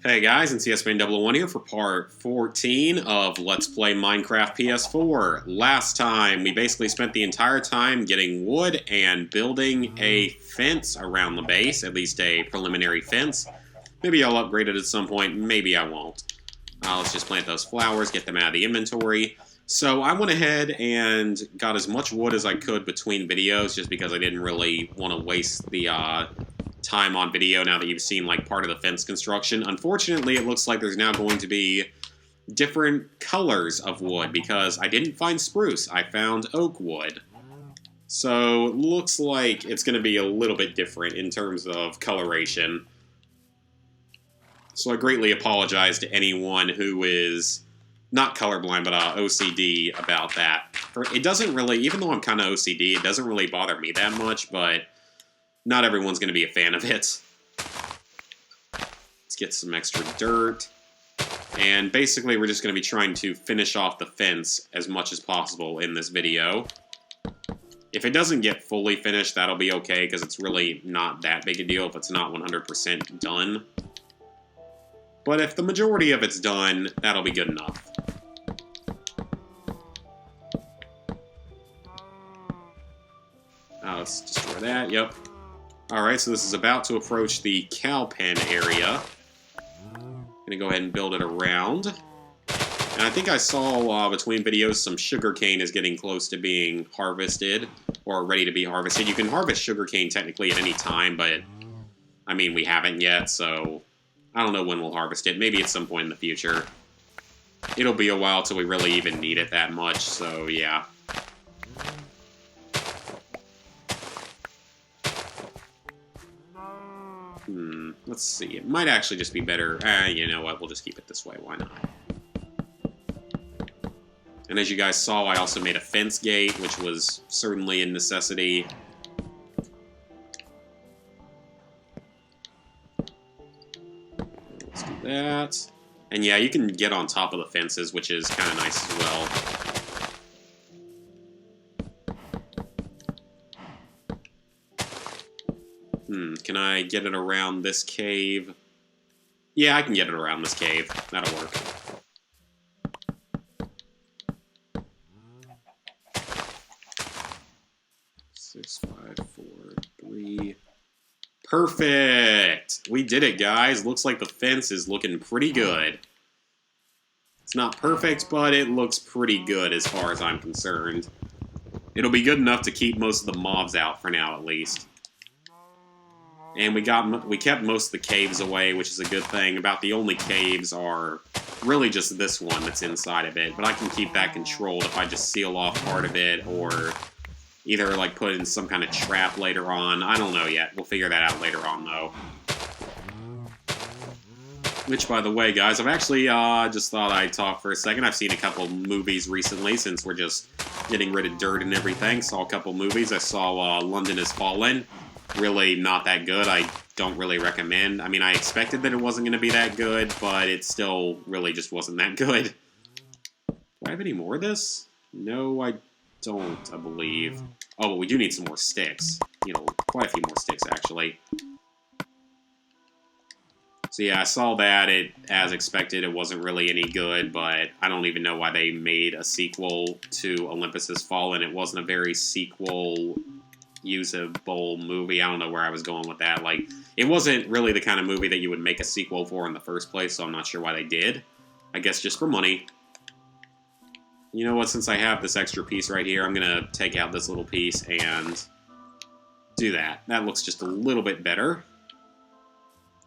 Hey guys, it's CSman001 here for part 14 of Let's Play Minecraft PS4. Last time, we basically spent the entire time getting wood and building a fence around the base, at least a preliminary fence. Maybe I'll upgrade it at some point, maybe I won't. Let's just plant those flowers, get them out of the inventory. So I went ahead and got as much wood as I could between videos, just because I didn't really want to waste the time on video now that you've seen like part of the fence construction. Unfortunately, it looks like there's now going to be different colors of wood because I didn't find spruce, I found oak wood. So it looks like it's going to be a little bit different in terms of coloration. So I greatly apologize to anyone who is not colorblind, but OCD about that. It doesn't really, even though I'm kind of OCD, it doesn't really bother me that much, but not everyone's going to be a fan of it. Let's get some extra dirt. And basically, we're just going to be trying to finish off the fence as much as possible in this video. If it doesn't get fully finished, that'll be okay, because it's really not that big a deal if it's not 100% done. But if the majority of it's done, that'll be good enough. Let's destroy that, yep. Alright, so this is about to approach the cow pen area. I'm gonna go ahead and build it around. And I think I saw between videos some sugarcane is getting close to being harvested, or ready to be harvested. You can harvest sugarcane technically at any time, but I mean, we haven't yet, so I don't know when we'll harvest it. Maybe at some point in the future. It'll be a while till we really even need it that much, so yeah. Let's see. It might actually just be better. You know what? We'll just keep it this way. Why not? And as you guys saw, I also made a fence gate, which was certainly a necessity. Let's do that. And yeah, you can get on top of the fences, which is kind of nice as well. Can I get it around this cave? Yeah, I can get it around this cave. That'll work. Six, 5, 4, 3. Perfect! We did it, guys. Looks like the fence is looking pretty good. It's not perfect, but it looks pretty good as far as I'm concerned. It'll be good enough to keep most of the mobs out for now, at least. And we kept most of the caves away, which is a good thing. About the only caves are really just this one that's inside of it. But I can keep that controlled if I just seal off part of it, or either like put in some kind of trap later on. I don't know yet. We'll figure that out later on, though. Which, by the way, guys, I've actually just thought I'd talk for a second. I've seen a couple movies recently, since we're just getting rid of dirt and everything. Saw a couple movies. I saw London Has Fallen. Really not that good. I don't really recommend. I mean, I expected that it wasn't going to be that good, but it still really just wasn't that good. Do I have any more of this? No, I don't, I believe. Oh, but we do need some more sticks. You know, quite a few more sticks, actually. So yeah, I saw that. As expected, it wasn't really any good, but I don't even know why they made a sequel to Olympus Has Fallen. It wasn't a very sequel usable movie. I don't know where I was going with that. Like, it wasn't really the kind of movie that you would make a sequel for in the first place, so I'm not sure why they did. I guess just for money. You know what, since I have this extra piece right here, I'm gonna take out this little piece and do that. That looks just a little bit better.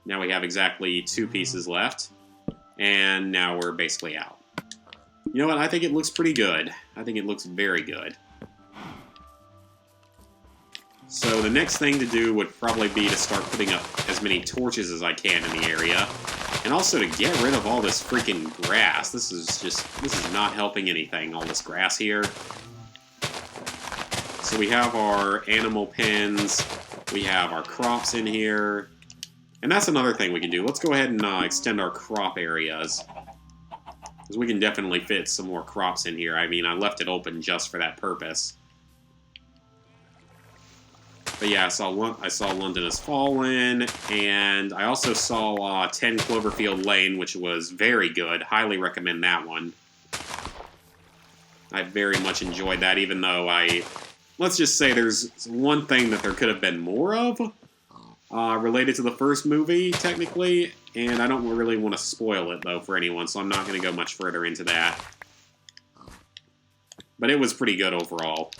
Now we have exactly 2 pieces left, and now we're basically out. You know what, I think it looks pretty good. I think it looks very good. So the next thing to do would probably be to start putting up as many torches as I can in the area. And also to get rid of all this freaking grass. This is not helping anything, all this grass here. So we have our animal pens, we have our crops in here. And that's another thing we can do. Let's go ahead and extend our crop areas. Because we can definitely fit some more crops in here. I mean, I left it open just for that purpose. But yeah, I saw London Has Fallen, and I also saw 10 Cloverfield Lane, which was very good. Highly recommend that one. I very much enjoyed that, even though let's just say there's one thing that there could have been more of related to the first movie, technically, and I don't really want to spoil it, though, for anyone, so I'm not going to go much further into that. But it was pretty good overall.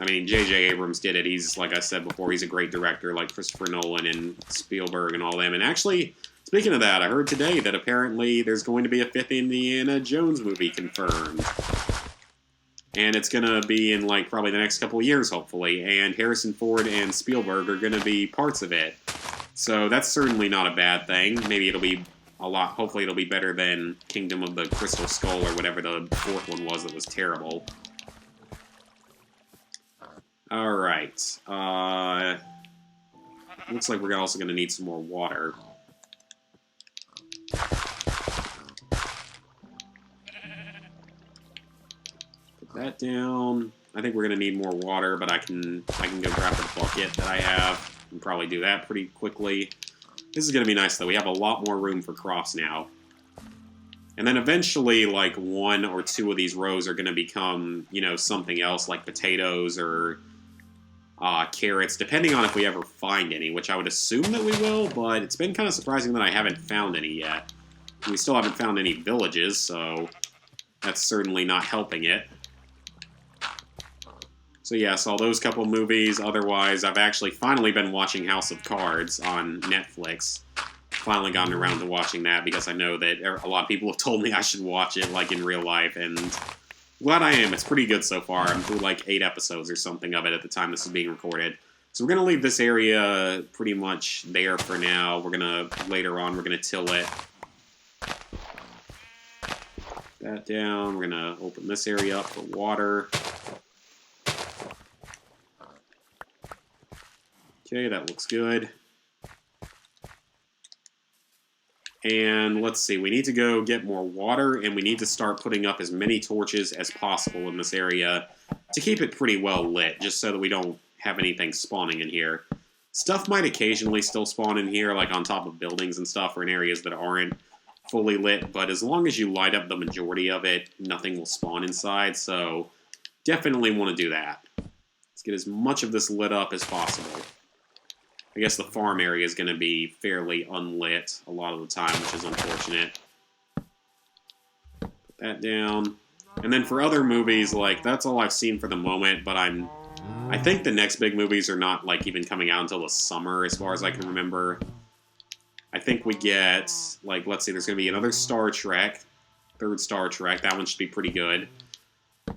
I mean, J.J. Abrams did it. He's, like I said before, he's a great director, like Christopher Nolan and Spielberg and all them. And actually, speaking of that, I heard today that apparently there's going to be a 5th Indiana Jones movie confirmed. And it's going to be in, like, probably the next couple of years, hopefully. And Harrison Ford and Spielberg are going to be parts of it. So that's certainly not a bad thing. Maybe it'll be hopefully it'll be better than Kingdom of the Crystal Skull or whatever the 4th one was that was terrible. Alright. Looks like we're also going to need some more water. Put that down. I think we're going to need more water, but I can go grab the bucket that I have and probably do that pretty quickly. This is going to be nice, though. We have a lot more room for crops now. And then eventually, like, 1 or 2 of these rows are going to become, you know, something else, like potatoes or carrots, depending on if we ever find any, which I would assume that we will, but it's been kind of surprising that I haven't found any yet. We still haven't found any villages, so that's certainly not helping it. So yeah, saw those couple movies. Otherwise, I've actually finally been watching House of Cards on Netflix. Finally gotten around to watching that because I know that a lot of people have told me I should watch it, like, in real life, and glad I am. It's pretty good so far. I'm through like 8 episodes or something of it at the time this is being recorded. So we're going to leave this area pretty much there for now. We're going to, later on, we're going to till it. That down. We're going to open this area up for water. Okay, that looks good. And let's see, we need to go get more water, and we need to start putting up as many torches as possible in this area to keep it pretty well lit, just so that we don't have anything spawning in here. Stuff might occasionally still spawn in here, like on top of buildings and stuff, or in areas that aren't fully lit, but as long as you light up the majority of it, nothing will spawn inside, so definitely want to do that. Let's get as much of this lit up as possible. I guess the farm area is going to be fairly unlit a lot of the time, which is unfortunate. Put that down. And then for other movies, like, that's all I've seen for the moment, but I think the next big movies are not, like, even coming out until the summer, as far as I can remember. I think we get, like, let's see, there's going to be another Star Trek, 3rd Star Trek. That one should be pretty good.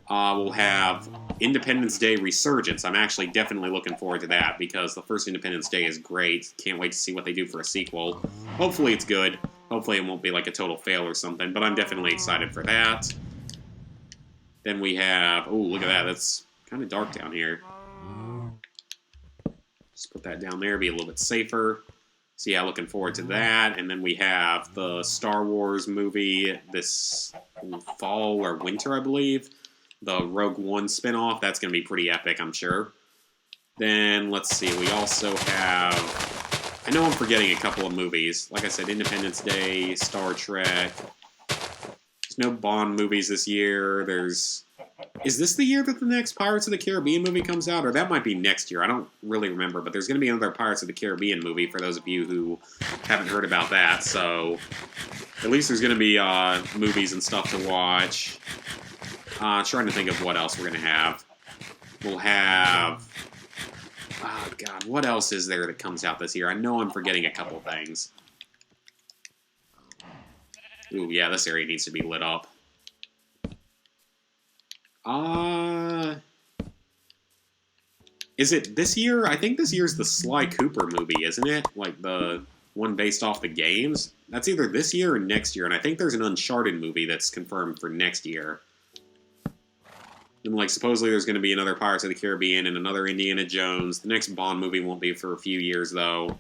We'll have Independence Day Resurgence. I'm actually definitely looking forward to that because the first Independence Day is great. Can't wait to see what they do for a sequel. Hopefully it's good. Hopefully it won't be like a total fail or something, but I'm definitely excited for that. Then we have... Oh, look at that. That's kind of dark down here. Just put that down there, be a little bit safer. So yeah, looking forward to that. And then we have the Star Wars movie this fall or winter, I believe. The Rogue One spinoff. That's going to be pretty epic, I'm sure. Then, let's see, we also have... I know I'm forgetting a couple of movies. Like I said, Independence Day, Star Trek. There's no Bond movies this year. There's... Is this the year that the next Pirates of the Caribbean movie comes out? Or that might be next year. I don't really remember. But there's going to be another Pirates of the Caribbean movie for those of you who haven't heard about that. So, at least there's going to be movies and stuff to watch. Trying to think of what else we're going to have. We'll have... Oh, God, what else is there that comes out this year? I know I'm forgetting a couple things. Ooh, yeah, this area needs to be lit up. Is it this year? I think this year's the Sly Cooper movie, isn't it? Like, the one based off the games? That's either this year or next year, and I think there's an Uncharted movie that's confirmed for next year. And, like, supposedly there's going to be another Pirates of the Caribbean and another Indiana Jones. The next Bond movie won't be for a few years, though.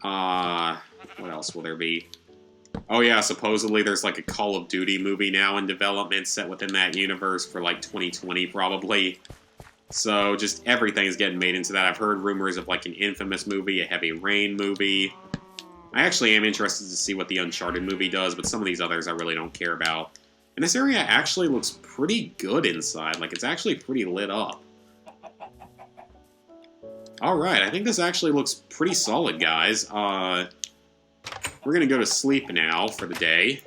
What else will there be? Oh, yeah, supposedly there's, like, a Call of Duty movie now in development set within that universe for, like, 2020, probably. So just everything's getting made into that. I've heard rumors of like an Infamous movie, a Heavy Rain movie. I actually am interested to see what the Uncharted movie does, but some of these others I really don't care about. And this area actually looks pretty good inside. Like, it's actually pretty lit up. Alright, I think this actually looks pretty solid, guys. We're gonna go to sleep now for the day.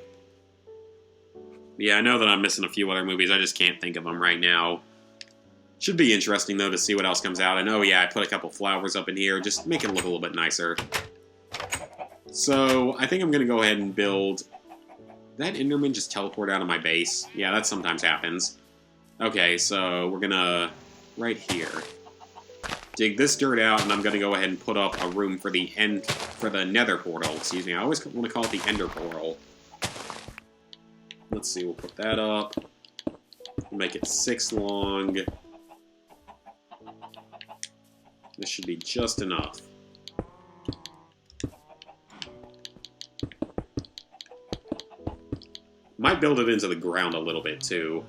Yeah, I know that I'm missing a few other movies. I just can't think of them right now. Should be interesting, though, to see what else comes out. And, oh, yeah, I put a couple flowers up in here. Just make it look a little bit nicer. So, I think I'm gonna go ahead and build... Did that Enderman just teleport out of my base? Yeah, that sometimes happens. Okay, so we're gonna, right here, dig this dirt out, and I'm gonna go ahead and put up a room for the nether portal. Excuse me, I always want to call it the ender portal. Let's see, we'll put that up. We'll make it 6 long. This should be just enough. Might build it into the ground a little bit, too.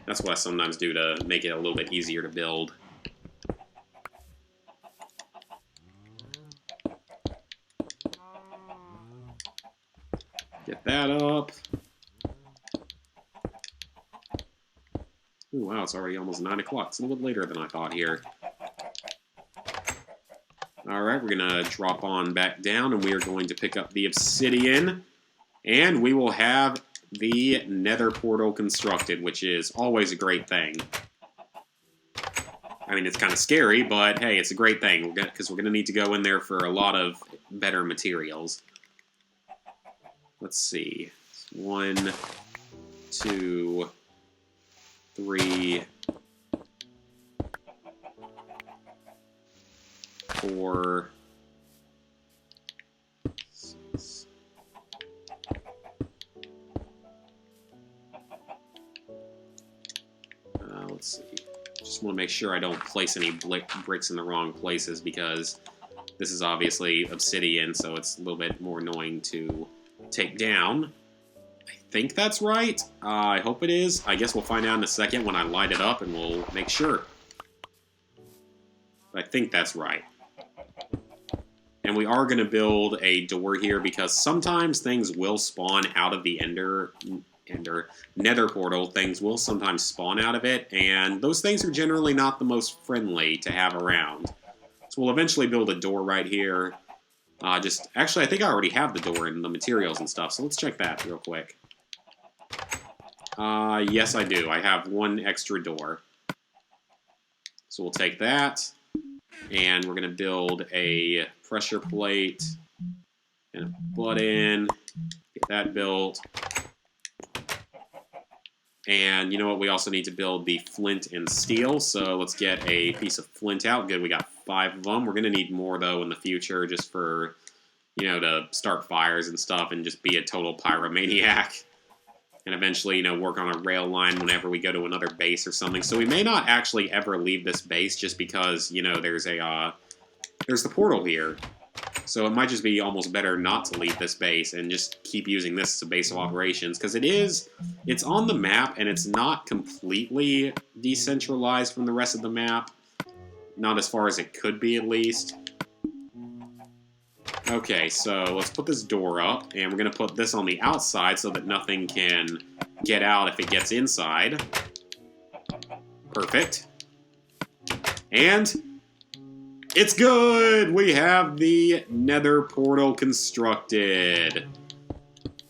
That's what I sometimes do to make it a little bit easier to build. Get that up. Ooh, wow, it's already almost 9 o'clock. It's a little bit later than I thought here. Alright, we're going to drop on back down, and we are going to pick up the obsidian. And we will have the nether portal constructed, which is always a great thing. I mean, it's kind of scary, but hey, it's a great thing, because we're going to need to go in there for a lot of better materials. Let's see. 1, 2, 3, 4, 6. Let's see. Just want to make sure I don't place any bricks in the wrong places, because this is obviously obsidian, so it's a little bit more annoying to take down. I think that's right. I hope it is. I guess we'll find out in a second when I light it up, and we'll make sure. But I think that's right. And we are going to build a door here, because sometimes things will spawn out of the nether portal. Things will sometimes spawn out of it, and those things are generally not the most friendly to have around. So we'll eventually build a door right here. Actually, I think I already have the door and the materials and stuff, so let's check that real quick. Yes, I do. I have 1 extra door. So we'll take that, and we're going to build a pressure plate and a button. Get that built. And you know what? We also need to build the flint and steel, so let's get a piece of flint out. Good, we got 5 of them. We're going to need more, though, in the future, just for, you know, to start fires and stuff and just be a total pyromaniac. And eventually, you know, work on a rail line whenever we go to another base or something. So we may not actually ever leave this base, just because, you know, there's the portal here. So it might just be almost better not to leave this base and just keep using this as a base of operations, because it's on the map, and it's not completely decentralized from the rest of the map. Not as far as it could be, at least. Okay, so let's put this door up, and we're going to put this on the outside so that nothing can get out if it gets inside. Perfect. And it's good! We have the nether portal constructed.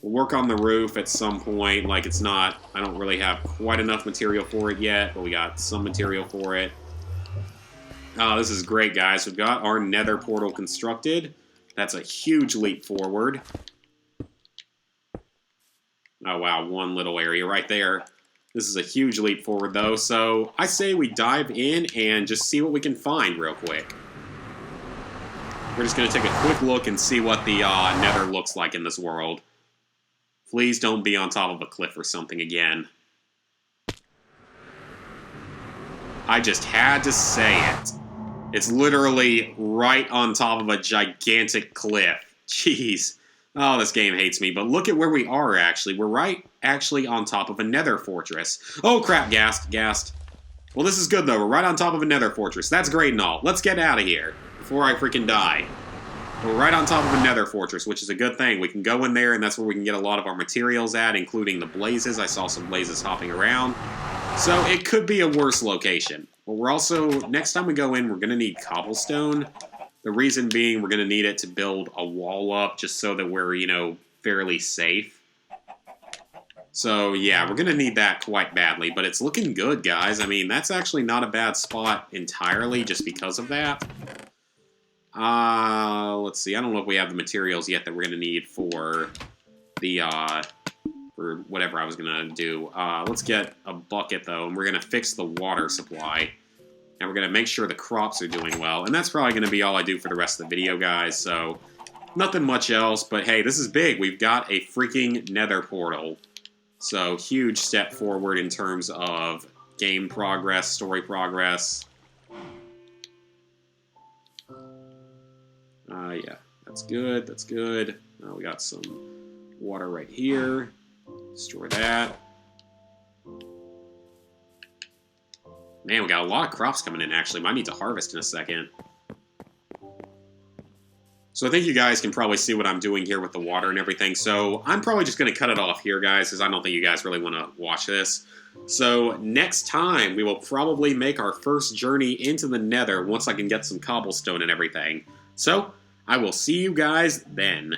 We'll work on the roof at some point. Like, it's not... I don't really have quite enough material for it yet, but we got some material for it. Oh, this is great, guys. We've got our nether portal constructed. That's a huge leap forward. Oh, wow. 1 little area right there. This is a huge leap forward, though. So I say we dive in and just see what we can find real quick. We're just going to take a quick look and see what the nether looks like in this world. Please don't be on top of a cliff or something again. I just had to say it. It's literally right on top of a gigantic cliff. Jeez. Oh, this game hates me. But look at where we are, actually. We're actually on top of a nether fortress. Oh, crap. Gassed. Well, this is good, though. We're right on top of a nether fortress. That's great and all. Let's get out of here before I freaking die. We're right on top of a nether fortress, which is a good thing. We can go in there, and that's where we can get a lot of our materials at, including the blazes. I saw some blazes hopping around. So it could be a worse location. But we're also, next time we go in, we're going to need cobblestone. The reason being we're going to need it to build a wall up just so that we're, you know, fairly safe. So, yeah, we're going to need that quite badly. But it's looking good, guys. I mean, that's actually not a bad spot entirely just because of that. Let's see. I don't know if we have the materials yet that we're going to need for the, for whatever I was going to do. Let's get a bucket, though, and we're going to fix the water supply. And we're going to make sure the crops are doing well. And that's probably going to be all I do for the rest of the video, guys. So, nothing much else. But, hey, this is big. We've got a freaking nether portal. So, huge step forward in terms of game progress, story progress. Yeah, that's good, that's good. We got some water right here. Destroy that. Man, we got a lot of crops coming in, actually. Might need to harvest in a second. So I think you guys can probably see what I'm doing here with the water and everything. So I'm probably just going to cut it off here, guys, because I don't think you guys really want to watch this. So next time, we will probably make our first journey into the nether once I can get some cobblestone and everything. So I will see you guys then.